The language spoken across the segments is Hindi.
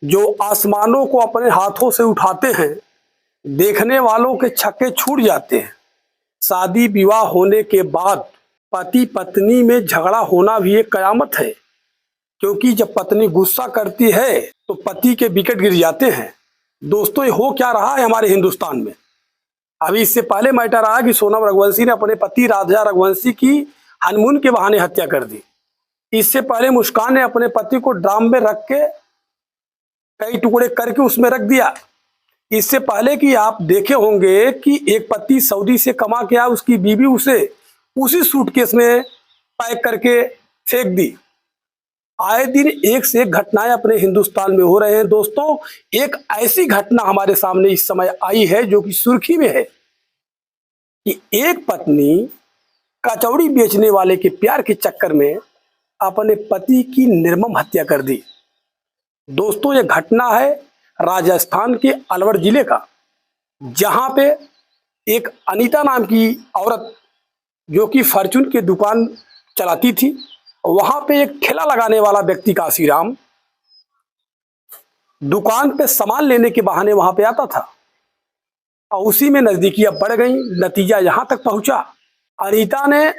जो आसमानों को अपने हाथों से उठाते हैं, देखने वालों के छक्के छूट जाते हैं। शादी विवाह होने के बाद पति पत्नी में झगड़ा होना भी एक कयामत है, क्योंकि जब पत्नी गुस्सा करती है तो पति के विकेट गिर जाते हैं। दोस्तों, ये हो क्या रहा है हमारे हिंदुस्तान में। अभी इससे पहले मैटर आया कि सोनम रघुवंशी ने अपने पति राजा रघुवंशी की हनीमून के बहाने हत्या कर दी। इससे पहले मुस्कान ने अपने पति को ड्राम में रख के कई टुकड़े करके उसमें रख दिया। इससे पहले कि आप देखे होंगे कि एक पति सऊदी से कमा के आया, उसकी बीवी उसे उसी सूटकेस में पैक करके फेंक दी। आए दिन एक से एक घटनाएं अपने हिंदुस्तान में हो रहे हैं। दोस्तों, एक ऐसी घटना हमारे सामने इस समय आई है जो कि सुर्खी में है कि एक पत्नी कचौड़ी बेचने वाले के प्यार के चक्कर में अपने पति की निर्मम हत्या कर दी। दोस्तों, यह घटना है राजस्थान के अलवर जिले का, जहां पे एक अनीता नाम की औरत जो कि फॉर्चून की दुकान चलाती थी, वहां पे एक ठेला लगाने वाला व्यक्ति काशीराम दुकान पे सामान लेने के बहाने वहां पे आता था और उसी में नजदीकियां बढ़ गई। नतीजा यहां तक पहुंचा, अनीता ने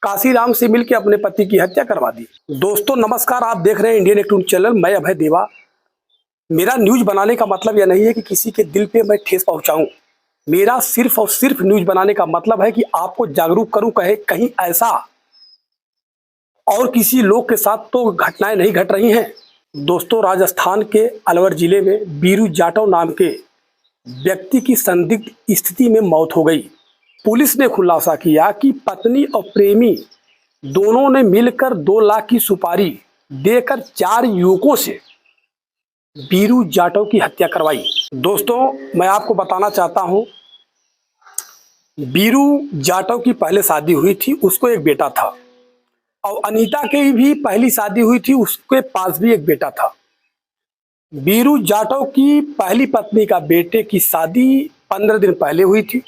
काशीराम से मिलकर अपने पति की हत्या करवा दी। दोस्तों नमस्कार, आप देख रहे हैं इंडियन एक्ट चैनल। मैं अभय देवा। मेरा न्यूज बनाने का मतलब यह नहीं है कि किसी के दिल पे मैं ठेस पहुंचाऊं। मेरा सिर्फ और सिर्फ न्यूज बनाने का मतलब है कि आपको जागरूक करूं। कहीं ऐसा और किसी लोग के साथ तो घटनाएं नहीं घट रही हैं। दोस्तों, राजस्थान के अलवर जिले में बीरू जाटव नाम के व्यक्ति की संदिग्ध स्थिति में मौत हो गई। पुलिस ने खुलासा किया कि पत्नी और प्रेमी दोनों ने मिलकर 2 लाख की सुपारी देकर 4 युवकों से बीरू जाटव की हत्या करवाई। दोस्तों, मैं आपको बताना चाहता हूं, बीरू जाटव की पहले शादी हुई थी, उसको एक बेटा था, और अनीता की भी पहली शादी हुई थी, उसके पास भी एक बेटा था। बीरू जाटव की पहली पत्नी का बेटे की शादी 15 दिन पहले हुई थी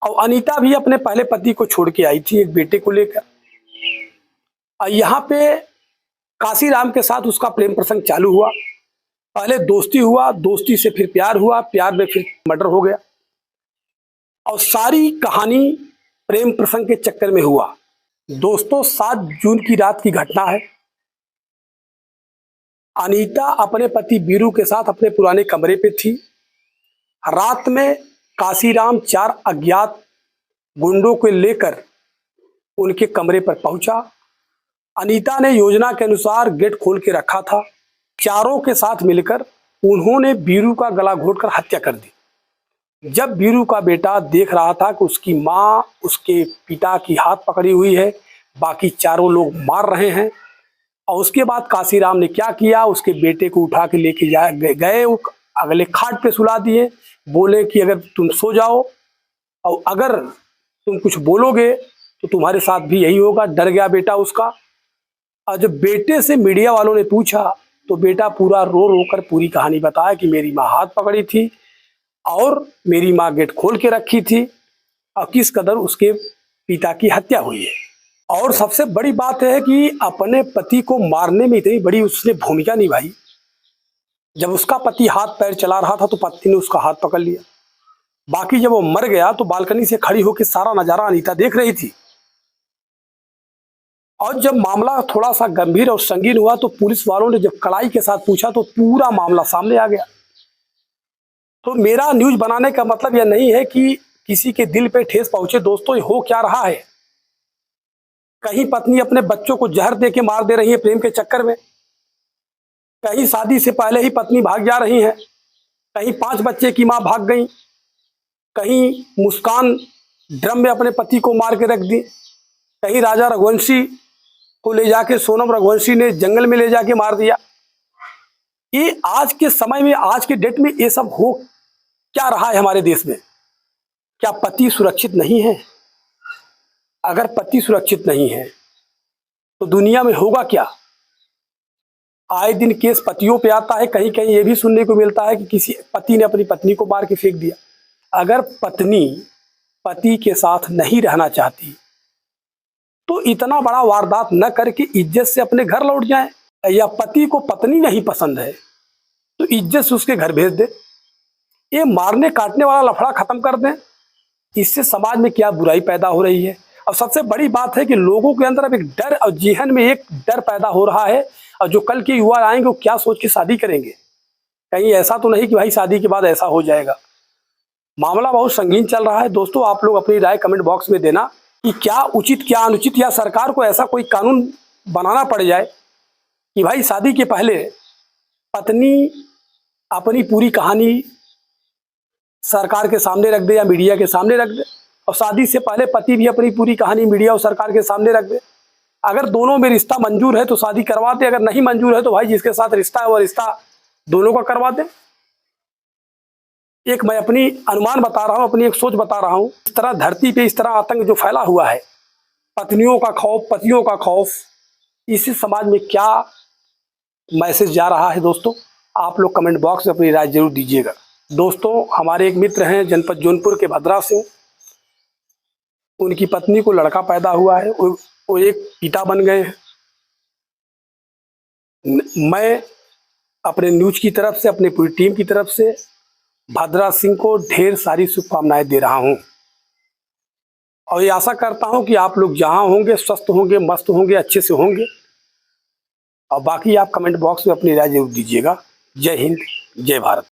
और अनीता भी अपने पहले पति को छोड़ के आई थी एक बेटे को लेकर। और यहाँ पे काशीराम के साथ उसका प्रेम प्रसंग चालू हुआ। पहले दोस्ती हुआ, दोस्ती से फिर प्यार हुआ, प्यार में फिर मर्डर हो गया और सारी कहानी प्रेम प्रसंग के चक्कर में हुआ। दोस्तों, 7 जून की रात की घटना है। अनीता अपने पति बीरू के साथ अपने पुराने कमरे पे थी। रात में काशीराम 4 अज्ञात गुंडों को लेकर उनके कमरे पर पहुंचा। अनीता ने योजना के अनुसार गेट खोल के रखा था। चारों के साथ मिलकर उन्होंने बीरू का गला घोंटकर हत्या कर दी। जब बीरू का बेटा देख रहा था कि उसकी माँ उसके पिता की हाथ पकड़ी हुई है, बाकी चारों लोग मार रहे हैं, और उसके बाद काशीराम ने क्या किया, उसके बेटे को उठा के लेके गए, अगले खाट पे सुला दिए। बोले कि अगर तुम सो जाओ और अगर तुम कुछ बोलोगे तो तुम्हारे साथ भी यही होगा। डर गया बेटा उसका। और जब बेटे से मीडिया वालों ने पूछा तो बेटा पूरा रो रो कर पूरी कहानी बताया कि मेरी माँ हाथ पकड़ी थी और मेरी माँ गेट खोल के रखी थी और किस कदर उसके पिता की हत्या हुई है। और सबसे बड़ी बात है कि अपने पति को मारने में इतनी बड़ी उसने भूमिका निभाई। जब उसका पति हाथ पैर चला रहा था तो पत्नी ने उसका हाथ पकड़ लिया। बाकी जब वो मर गया तो बालकनी से खड़ी होकर सारा नजारा अनीता देख रही थी। और जब मामला थोड़ा सा गंभीर और संगीन हुआ तो पुलिस वालों ने जब कड़ाई के साथ पूछा तो पूरा मामला सामने आ गया। तो मेरा न्यूज बनाने का मतलब यह नहीं है कि किसी के दिल पे ठेस पहुंचे। दोस्तों, ये हो क्या रहा है। कहीं पत्नी अपने बच्चों को जहर दे के मार दे रही है प्रेम के चक्कर में, कहीं शादी से पहले ही पत्नी भाग जा रही है, कहीं 5 बच्चे की मां भाग गई, कहीं मुस्कान ड्रम में अपने पति को मार के रख दी, कहीं राजा रघुवंशी को ले जाके सोनम रघुवंशी ने जंगल में ले जाके मार दिया। ये आज के समय में, आज के डेट में ये सब हो क्या रहा है हमारे देश में। क्या पति सुरक्षित नहीं है? अगर पति सुरक्षित नहीं है तो दुनिया में होगा क्या। आए दिन केस पतियों पे आता है। कहीं कहीं ये भी सुनने को मिलता है कि किसी पति ने अपनी पत्नी को मार के फेंक दिया। अगर पत्नी पति के साथ नहीं रहना चाहती तो इतना बड़ा वारदात न करके इज्जत से अपने घर लौट जाए। या पति को पत्नी नहीं पसंद है तो इज्जत से उसके घर भेज दे। ये मारने काटने वाला लफड़ा खत्म कर दें। इससे समाज में क्या बुराई पैदा हो रही है। और सबसे बड़ी बात है कि लोगों के अंदर अब एक डर और जेहन में एक डर पैदा हो रहा है। और जो कल के युवा आएंगे वो क्या सोच के शादी करेंगे। कहीं ऐसा तो नहीं कि भाई शादी के बाद ऐसा हो जाएगा। मामला बहुत संगीन चल रहा है। दोस्तों, आप लोग अपनी राय कमेंट बॉक्स में देना कि क्या उचित क्या अनुचित, या सरकार को ऐसा कोई कानून बनाना पड़ जाए कि भाई शादी के पहले पत्नी अपनी पूरी कहानी सरकार के सामने रख दे या मीडिया के सामने रख दे, और शादी से पहले पति भी अपनी पूरी कहानी मीडिया और सरकार के सामने रख दे। अगर दोनों में रिश्ता मंजूर है तो शादी करवा दे, अगर नहीं मंजूर है तो भाई जिसके साथ रिश्ता है वो रिश्ता दोनों का करवा दे। एक मैं अपनी अनुमान बता रहा हूं, अपनी एक सोच बता रहा हूं। इस तरह धरती पे इस तरह आतंक जो फैला हुआ है, पत्नियों का खौफ, पतियों का खौफ, इसी समाज में क्या मैसेज जा रहा है दोस्तों, आप लोग कमेंट बॉक्स में अपनी राय जरूर दीजिएगा। दोस्तों, हमारे एक मित्र हैं जनपद जौनपुर के भद्रा सिंह, उनकी पत्नी को लड़का पैदा हुआ है, वो एक पिता बन गए हैं। मैं अपने न्यूज की तरफ से, अपनी पूरी टीम की तरफ से भद्रा सिंह को ढेर सारी शुभकामनाएं दे रहा हूं, और ये आशा करता हूं कि आप लोग जहां होंगे स्वस्थ होंगे, मस्त होंगे, अच्छे से होंगे। और बाकी आप कमेंट बॉक्स में अपनी राय जरूर दीजिएगा। जय हिंद, जय भारत।